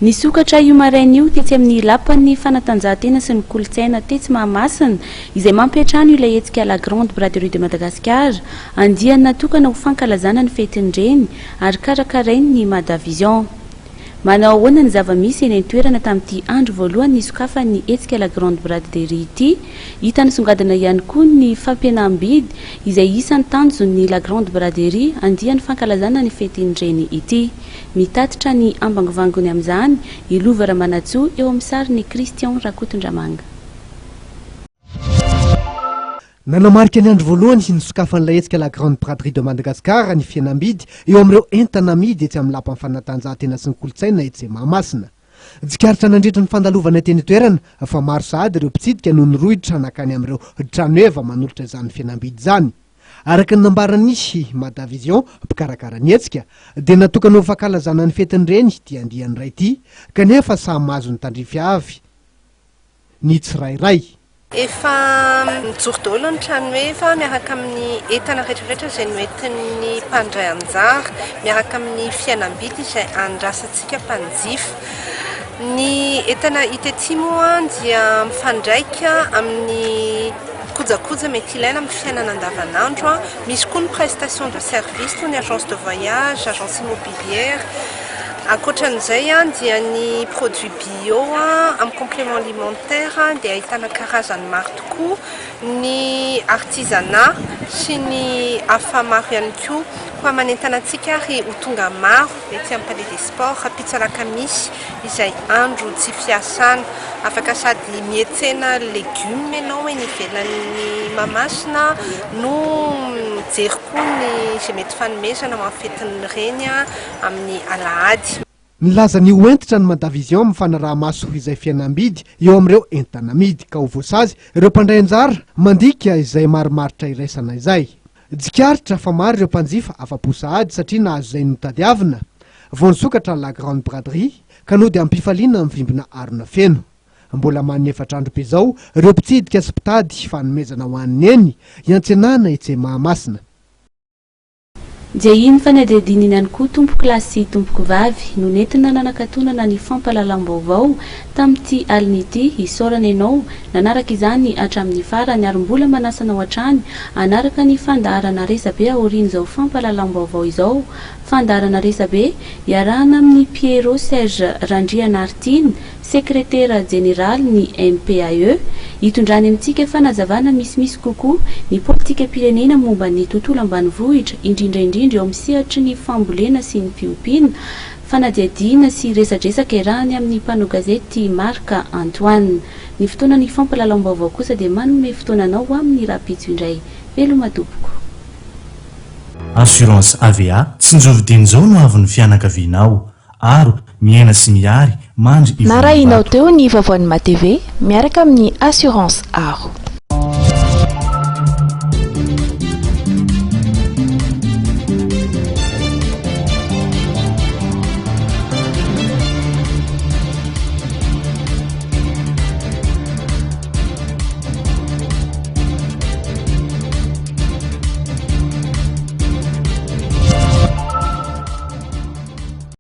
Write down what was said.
Ny sokatra io maraina io tetsy amin'ny lapan'ny fanatanjahantena sy ny kolontsaina tetsy Mahamasina izay mampiatrano ilay hetsika la grande braderie de Madagascar andiana natokana ho fankalazana ny fetin'ireny ary karakarainy ny Madavision. Manao ahoana ny zava-misy eny an-toerana tamin'ity andro voalohany ny sokafan'ny hetsika la grande braderie ity, hita nisongadina ihany koa ny fampihenam-bidy izay isan'ny tanjon'ny la grande braderie andian'ny fankalazana ny fetin'ireny ity. Mitatitra ny ambangovangony amin'izany Ilova Ramanatsoa eo amin'ny sarin'ny Christian Rakotondramanga. Nanamarika ny andro voalohany ny sokafan'ilay hetsika la grande braderie de Madagascar ny fihenam-bidy eo amin'ireo entana amidy etsy amin'ny lapan'ny fanatanjahantena sy ny kolontsaina etsy Mahamasina. Jikaritra nandritra ny fandalovana teny toerana fa maro sahady ireo mpitsidika noho nyrohiditra nakany amin'ireo tranoeva manolotra izany fihenam-bidy izany. Araka ny nambarany Madavision mpikarakara ny hetsika dia natokana ho fankalazana ny fetin'ireny dia andiany ray ity kanefa samy mahazo ny tandrify avy ny tsirairay. Efa mijoro daholo ny tranoeva miaraka amin'ny entana rehetrarehetra izay noentin'ny mpandray anjara miaraka amin'ny fihenam-bidy izay andrasantsika mpanjifa. Ny entana hita ety moa dia mifandraika amin'ny kojakoja mety ilaina amin'ny fiainana andavanandro. Misy koa ny prestation de service toy ny agence de voyage, agence immobilière. Ankoatran'izay dia ny produit bio amin'ny complément alimentaire dia ahitana karazany maro tokoa, ny artisanat sy ny hafa maro ihany koa. Fa manentana antsika ary ho tonga maro ety amin'ny palais des sports rapitsalaka misy izay andro tsy fiasana, afaka sady mietsena légumes ianao eny ivelan'ny Mahamasina no mijery koa ny izay mety fanomezana amin'ny fetin'ireny amin'ny alahady. Nilaza ny hoentitra ny Madavision mifanaraha maso izay fihenam-bidy eo amin'ireo entana amidy ka ho voasazy ireo mpandray anjara mandika izay maromaritra iraisana izay. Jikaritra fa maro ireo mpanjifa afa-po sahady satria nahazo izay notadiavina vao nisokatra la grande braderie ka no dia ampifaliana mivimbina arona feno. Mbola man'ny efatrandro be izao ireo mpitsidika sy mpitady fanomezana ho an'ny eny iantsenana etsy Mahamasina. Dia iny fanadihadiana ihany koa tompoky lahy sy tompoky vavy no nentina nanakatonana ny fampahalalam-baovao tamin'ity alina ity isaorana ianao nanaraka izany hatramin'ny farany ary mbola manasana ao hatrany anaraka ny fandaharana resabe aoriana izao fampahalalam-baovao izao. Fandaharana resabe iarahana amin'ny Piero Serge Randrianartine, sekretera jeneraly ny MPAE, hitondrany amintsika fanazavana misimisy kokoa ny politika pirenena momba ny tontolo ambanivohitra indrindraindrindra eo amin'ny sehatry ny fambolena sy ny fiompiana, fanadihadiana sy resadresaka iarahany amin'ny mpanao gazety Marc Antoine. Ny fotoanany fampahalalam-baovao kosa dia manome fotoananao amin'ny rapitso indray. Veloma tompoko. Assurance AVA tsinjovidiny izao no avy ny fianakavianao. Aro miaina sy miary mandry narahinao teo ny vaovany matv miaraka amin'ny assurance Aro.